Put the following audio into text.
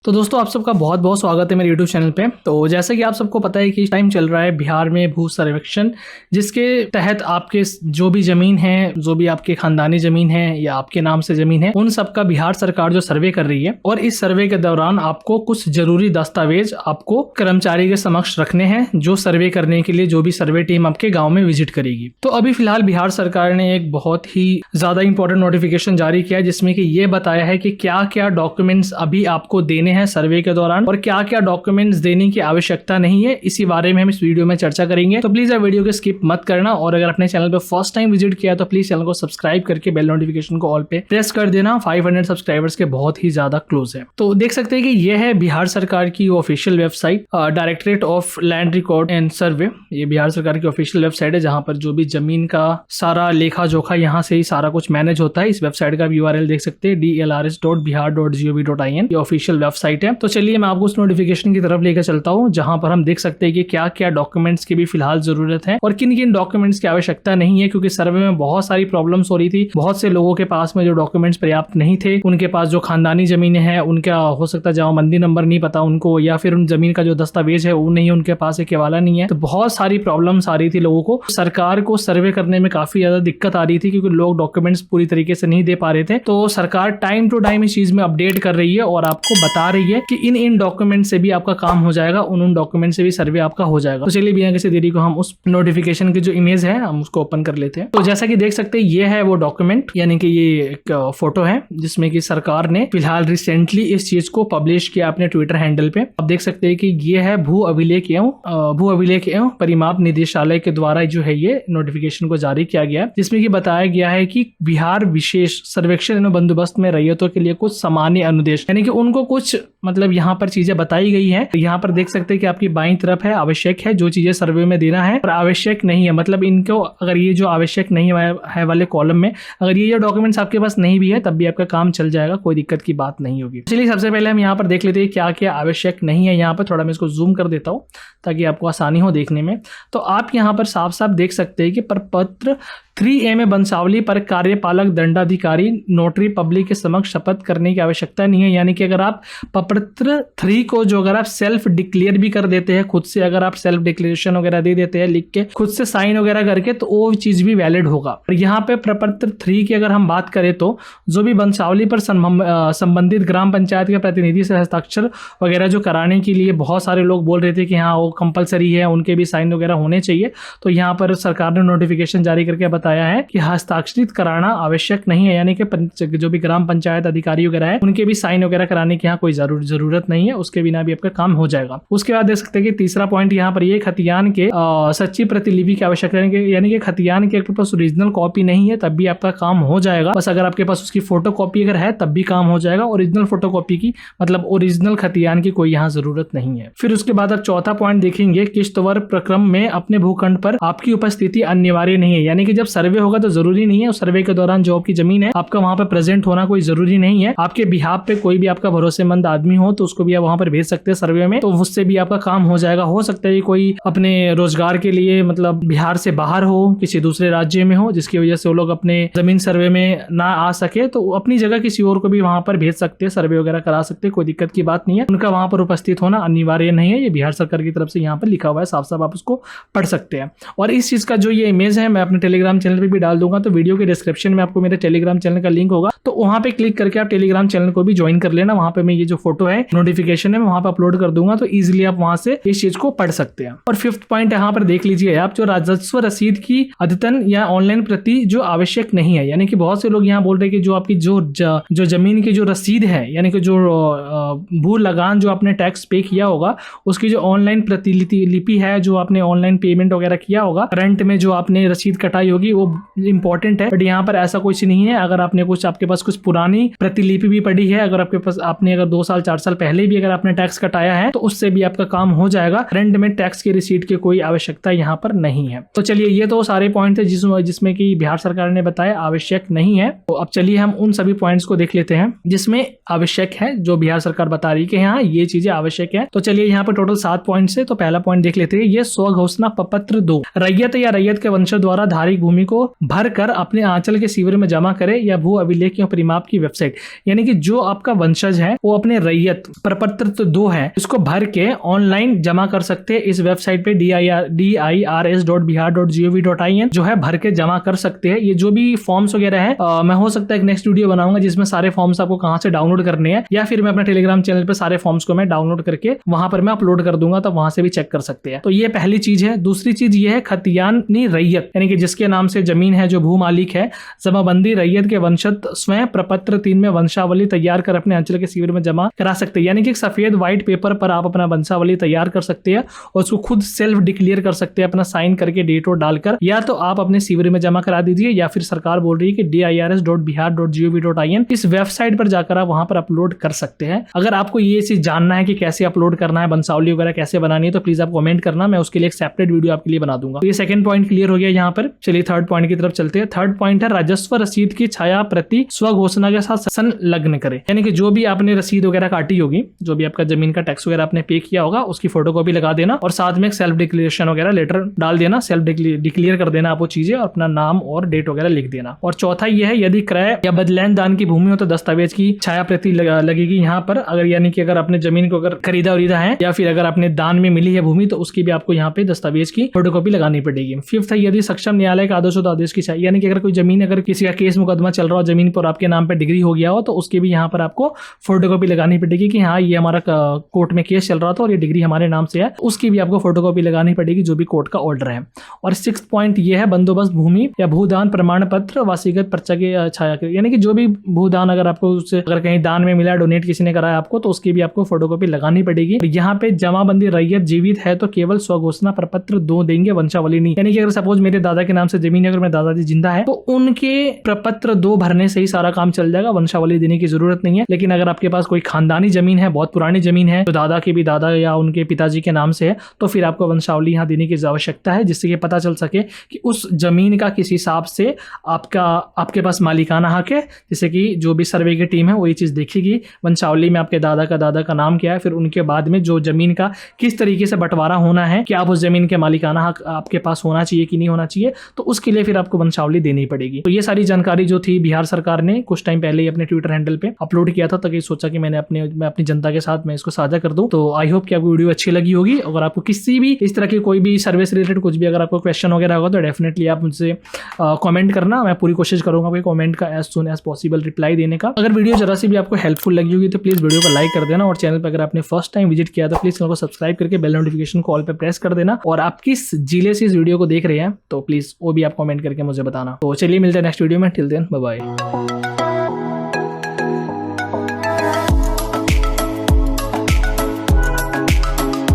तो दोस्तों आप सबका बहुत बहुत स्वागत है मेरे YouTube चैनल पे। तो जैसा कि आप सबको पता है कि इस टाइम चल रहा है बिहार में भू सर्वेक्षण, जिसके तहत आपके जो भी ज़मीन है, जो भी आपके खानदानी ज़मीन है या आपके नाम से ज़मीन है, उन सब का बिहार सरकार जो सर्वे कर रही है। और इस सर्वे के दौरान आपको कुछ ज़रूरी दस्तावेज आपको कर्मचारी के समक्ष रखने हैं, जो सर्वे करने के लिए जो भी सर्वे टीम आपके गाँव में विजिट करेगी। तो अभी फिलहाल बिहार सरकार ने एक बहुत ही ज़्यादा इंपॉर्टेंट नोटिफिकेशन जारी किया है, जिसमें कि ये बताया है कि क्या क्या डॉक्यूमेंट्स अभी आपको देने हैं सर्वे के दौरान और क्या क्या डॉक्यूमेंट्स देने की आवश्यकता नहीं है। इसी बारे में हम इस वीडियो में चर्चा करेंगे। तो प्लीज वीडियो को स्किप मत करना, और अगर अपने चैनल पे फर्स्ट टाइम विजिट किया तो प्लीज चैनल को सब्सक्राइब करके बेल नोटिफिकेशन को ऑल पे प्रेस कर देना। 500 सब्सक्राइबर्स के बहुत ही ज्यादा क्लोज है। तो देख सकते हैं कि यह है बिहार सरकार की official website, directorate of land record and सर्वे। ये बिहार सरकार की ऑफिशियल वेबसाइट है, जहां पर जो भी जमीन का सारा लेखा जोखा यहाँ से ही सारा कुछ मैनेज होता है। इस वेबसाइट का URL देख सकते हैं dlrs.bihar.gov.in। ये ऑफिशियल वेबसाइट है। तो चलिए मैं आपको उस नोटिफिकेशन की तरफ लेकर चलता हूं, जहां पर हम देख सकते हैं कि क्या क्या डॉक्यूमेंट्स की भी फिलहाल जरूरत है और किन किन डॉक्यूमेंट्स की आवश्यकता नहीं है। क्योंकि सर्वे में बहुत सारी प्रॉब्लम्स हो रही थी, बहुत से लोगों के पास में जो डॉक्यूमेंट्स पर्याप्त नहीं थे, उनके पास जो खानदानी जमीनें हैं उनका हो सकता है जमाबंदी नंबर नहीं पता उनको, या फिर उन जमीन का जो दस्तावेज है वो नहीं, उनके पास एक केवाला नहीं है। तो बहुत सारी प्रॉब्लम्स आ रही थी लोगों को। सरकार को सर्वे करने में काफी ज्यादा दिक्कत आ रही थी, क्योंकि लोग डॉक्यूमेंट्स पूरी तरीके से नहीं दे पा रहे थे। तो सरकार टाइम टू टाइम इस चीज में अपडेट कर रही है और आपको बता रही है कि इन डॉक्यूमेंट से भी आपका काम हो जाएगा, उन डॉक्यूमेंट से भी सर्वे आपका हो जाएगा। तो चलिए बिना किसी देरी को हम उस नोटिफिकेशन की जो इमेज है हम उसको ओपन कर लेते हैं। तो जैसा कि देख सकते हैं ये है वो डॉक्यूमेंट, यानी कि ये एक फोटो है जिसमें कि सरकार ने फिलहाल रिसेंटली इस चीज को पब्लिश किया अपने ट्विटर हैंडल पे। आप देख सकते हैं कि ये है भू अभिलेख एवं परिमाप निदेशालय के द्वारा जो है ये नोटिफिकेशन को जारी किया गया, जिसमें कि बताया गया है कि बिहार विशेष सर्वेक्षण एवं बंदोबस्त में रैयतों के लिए कुछ सामान्य अनुदेश, यानी कि उनको कुछ मतलब यहाँ पर चीजें बताई गई है। यहाँ पर देख सकते हैं कि आपकी बाईं तरफ है आवश्यक है जो चीजें सर्वे में देना है, और आवश्यक नहीं है मतलब इनको अगर ये जो आवश्यक नहीं है वाले कॉलम में अगर ये जो डॉक्यूमेंट्स आपके पास नहीं भी है तब भी आपका काम चल जाएगा, कोई दिक्कत की बात नहीं होगी। चलिए सबसे पहले हम यहाँ पर देख लेते हैं क्या क्या आवश्यक नहीं है। यहाँ पर थोड़ा मैं इसको जूम कर देता हूँ ताकि आपको आसानी हो देखने में। तो आप यहाँ पर साफ साफ देख सकते हैं कि प्रपत्र 3A में वंशावली पर कार्यपालक दंडाधिकारी नोटरी पब्लिक के समक्ष शपथ करने की आवश्यकता नहीं है। यानी कि अगर आप प्रपत्र 3 को जो अगर आप सेल्फ डिक्लेयर भी कर देते हैं खुद से, अगर आप सेल्फ डिक्लेरेशन वगैरह दे देते हैं लिख के खुद से साइन वगैरह करके, तो वो चीज भी वैलिड होगा। और यहाँ पे प्रपत्र 3 की अगर हम बात करें तो जो भी वंशावली पर संबंधित ग्राम पंचायत के प्रतिनिधि से हस्ताक्षर वगैरह जो कराने के लिए बहुत सारे लोग बोल रहे थे कि हाँ वो कंपलसरी है, उनके भी साइन वगैरह होने चाहिए। तो यहाँ पर सरकार ने नोटिफिकेशन जारी करके बताया है कि हस्ताक्षरित कराना आवश्यक नहीं है, यानी कि जो भी ग्राम पंचायत अधिकारी वगैरह है उनके भी साइन वगैरह कराने की यहाँ कोई जरूरत नहीं है, उसके बिना भी आपका काम हो जाएगा। उसके बाद देख सकते हैं कि तीसरा पॉइंट यहाँ पर ये खतियान के सच्ची प्रतिलिपि की आवश्यकता है, यानी कि खतियान के पास ओरिजिनल कॉपी नहीं है तब भी आपका काम हो जाएगा। बस अगर आपके पास उसकी फोटो कॉपी अगर है तब भी काम हो जाएगा। ओरिजिनल फोटो कॉपी की मतलब ओरिजिनल खतियान की कोई यहाँ जरूरत नहीं है। फिर उसके बाद आप चौथा पॉइंट देखेंगे, किश्तवर प्रक्रम में अपने भूखंड पर आपकी उपस्थिति अनिवार्य नहीं है। यानी कि जब सर्वे होगा तो जरूरी नहीं है उस सर्वे के दौरान जो आपकी जमीन है आपका वहां पर प्रेजेंट होना कोई जरूरी नहीं है। आपके बिहाफ पे कोई भी आपका भरोसेमंद आदमी हो तो उसको भी आप वहां पर भेज सकते हैं सर्वे में, तो उससे भी आपका काम हो जाएगा। हो सकता है कोई अपने रोजगार के लिए मतलब बिहार से बाहर हो, किसी दूसरे राज्य में हो, जिसकी वजह से वो लोग अपने जमीन सर्वे में ना आ सके, तो अपनी जगह किसी और को भी वहां पर भेज सकते हैं, सर्वे वगैरह करा सकते हैं, कोई दिक्कत की बात नहीं है। उनका वहां पर उपस्थित होना अनिवार्य नहीं है, ये बिहार सरकार की तरफ से यहाँ पर लिखा हुआ है, साफ साफ आप उसको पढ़ सकते हैं। और इस चीज का जो ये इमेज है मैं अपने टेलीग्राम चैनल पे भी डाल दूंगा, तो वीडियो के डिस्क्रिप्शन में आपको मेरे टेलीग्राम चैनल का लिंक होगा, तो वहां पे क्लिक करके आप टेलीग्राम चैनल को भी ज्वाइन कर लेना। वहां पे मैं ये जो फोटो है नोटिफिकेशन है मैं वहां पे अपलोड कर दूंगा, तो इजीली आप वहां से इस चीज को पढ़ सकते हैं। और फिफ्थ पॉइंट यहाँ पर देख लीजिए आप, जो राजस्व रसीद की अद्यतन या ऑनलाइन प्रति जो आवश्यक नहीं है। यानी कि बहुत से लोग यहाँ बोल रहे हैं कि जो आपकी जो जमीन की जो रसीद है, यानी कि जो भू लगान जो आपने टैक्स पे किया होगा उसकी जो ऑनलाइन प्रतिलिपि है, जो आपने ऑनलाइन पेमेंट वगैरह किया होगा, रेंट में जो आपने रसीद कटाई होगी वो इंपॉर्टेंट है। बट यहाँ पर ऐसा कुछ नहीं है। अगर आपने आपके पास कुछ पुरानी प्रतिलिपि भी पड़ी है, अगर आपके पास आपने अगर 2 साल 4 साल पहले भी अगर आपने टैक्स कटाया है तो उससे भी आपका काम हो जाएगा। रेंट में टैक्स की रिसीट की कोई आवश्यकता यहाँ पर नहीं है। तो चलिए ये तो सारे पॉइंट थे जिसमें कि बिहार सरकार ने बताया आवश्यक नहीं है। तो अब चलिए हम उन सभी पॉइंट्स को देख लेते हैं जिसमें आवश्यक है, जो बिहार सरकार बता रही है यहाँ ये चीजें आवश्यक है। तो चलिए यहाँ पर टोटल 7 पॉइंट्स है। तो पहला पॉइंट देख लेते हैं, ये स्वघोषणा प्रपत्र 2, रैयत या रैयत के वंशज द्वारा धारिक भूमि भूमि को भर कर अपने आंचल के शिविर में जमा करे या भू अभिलेख या परिमाप की वेबसाइट, यानी कि जो आपका वंशज है वो अपने रैयत प्रपत्र तो 2 है इसको भर के ऑनलाइन जमा कर सकते हैं इस वेबसाइट पे dirs.bihar.gov.in जो है भर के जमा कर सकते हैं। ये जो भी फॉर्म्स वगैरह है मैं हो सकता है एक नेक्स्ट वीडियो बनाऊंगा जिसमें सारे फॉर्म्स आपको कहां से डाउनलोड करने हैं, या फिर मैं अपने टेलीग्राम चैनल पे सारे फॉर्म्स को मैं डाउनलोड करके वहां पर मैं अपलोड कर दूंगा, तो वहां से भी चेक कर सकते हैं। तो ये पहली चीज है। दूसरी चीज ये है खतियानी रैयत, यानी कि जिसके नाम से जमीन है, जो भू मालिक है, जमाबंदी रैयत के वंशज स्वयं प्रपत्र 3 में वंशावली तैयार कर अपने अंचल के शिविर में जमा करा सकते हैं, यानी कि एक सफेद व्हाइट पेपर पर आप अपना वंशावली तैयार कर सकते हैं और उसको खुद सेल्फ डिक्लेयर कर सकते हैं अपना साइन करके डेट और डालकर, या तो आप अपने शिविर में जमा करा दीजिए या फिर सरकार बोल रही है कि dirs.bihar.gov.in इस वेबसाइट पर जाकर आप वहां पर अपलोड कर सकते हैं। अगर आपको ये चीज जानना है कि कैसे अपलोड करना है, वंशावली वगैरह कैसे बनानी है, तो प्लीज आप कमेंट करना, मैं उसके लिए एक सेपरेट वीडियो आपके लिए बना दूंगा। तो ये सेकंड पॉइंट क्लियर हो गया यहाँ पर। चलिए थर्ड पॉइंट की तरफ चलते हैं। थर्ड पॉइंट है राजस्व रसीद की छाया प्रति स्वघोषणा के साथ संलग्न करें, यानी कि जो भी आपने रसीद वगैरह काटी होगी, जो भी आपका जमीन का टैक्स वगैरह आपने पे किया होगा, उसकी फोटोकॉपी लगा देना और साथ में एक सेल्फ डिक्लेरेशन वगैरह लेटर डाल देना, सेल्फ डिक्लेयर कर देना आप वो चीजें और अपना नाम और डेट वगैरह लिख देना। और चौथा ये है यदि क्रय या बदलैन दान की भूमि हो तो दस्तावेज की छाया प्रति लगेगी यहाँ पर, अगर यानी कि अगर आपने जमीन को अगर खरीदा उरीदा है या फिर अगर आपने दान में मिली है भूमि तो उसकी भी आपको यहाँ पे दस्तावेज की फोटोकॉपी लगानी पड़ेगी। फिफ्थ है यदि सक्षम न्यायालय का आदेश हो तो आदेश की छाया, यानी कि अगर कोई जमीन, अगर किसी का केस मुकदमा चल रहा हो जमीन पर आपके नाम पे डिग्री हो गया हो तो उसकी भी यहाँ पर आपको फोटोकॉपी लगानी पड़ेगी कि हाँ ये हमारा कोर्ट में केस चल रहा था और ये डिग्री हमारे नाम से है, उसकी भी आपको फोटोकॉपी लगानी पड़ेगी जो भी कोर्ट का ऑर्डर है। और सिक्स्थ पॉइंट ये है बंदोबस्त भूमि या भूदान प्रमाण पत्र वासीगत पर्चा के छाया, यानी कि जो भी भूदान अगर आपको उससे अगर कहीं दान में मिला, डोनेट किसी ने कराया आपको, तो उसकी भी आपको फोटोकॉपी लगानी पड़ेगी। यहाँ पे जमाबंदी रैयत जीवित है तो केवल स्वघोषणा प्रपत्र 2 देंगे, वंशावली नहीं। यानी कि अगर सपोज मेरे दादा के नाम से जमीन है, अगर मेरे दादाजी जिंदा है तो उनके प्रपत्र 2 भरने से ही सारा काम चल जाएगा, वंशावली देने की जरूरत नहीं है। लेकिन अगर आपके पास कोई खानदानी जमीन है, बहुत पुरानी जमीन है, तो दादा के भी दादा या उनके पिताजी के नाम से है, तो फिर आपको वंशावली यहाँ देने की आवश्यकता है, जिससे ये पता चल सके कि उस जमीन का किस हिसाब से आपके पास मालिकाना हक है। जैसे कि जो भी सर्वे की टीम है वो ये चीज देखेगी वंशावली में आपके दादा का नाम क्या है, फिर उनके बाद में जो जमीन का किस तरीके से बंटवारा होना है, क्या आप उस जमीन के मालिकाना हक आपके पास होना चाहिए कि नहीं होना चाहिए, तो उसके लिए फिर आपको वंशावली देनी पड़ेगी। तो ये सारी जानकारी जो थी बिहार सरकार ने कुछ टाइम पहले ही अपने ट्विटर हैंडल पे अपलोड किया था, ताकि सोचा कि मैं अपनी जनता के साथ मैं इसको साझा कर दूं। तो आई होप कि आपको वीडियो अच्छी लगी होगी। अगर आपको किसी भी इस तरह की कोई भी सर्विस रिलेटेड कुछ भी अगर आपको क्वेश्चन वगैरह होगा तो डेफिनेटली आप मुझसे कमेंट करना, मैं पूरी कोशिश करूंगा कि कमेंट का as soon as possible reply देने का। अगर वीडियो जरा सी भी आपको हेल्पफुल लगी होगी तो प्लीज वीडियो को लाइक कर देना, और चैनल पर अगर आपने फर्स्ट टाइम विजिट किया तो प्लीज चैनल को सब्सक्राइब करके बेल नोटिफिकेशन कॉल पे प्रेस कर देना। और आप किस जिले से इस वीडियो को देख रहे हैं तो प्लीज वो भी आप कमेंट करके मुझे बताना। तो चलिए मिलते हैं नेक्स्ट वीडियो में, टिल देन बाय बाय।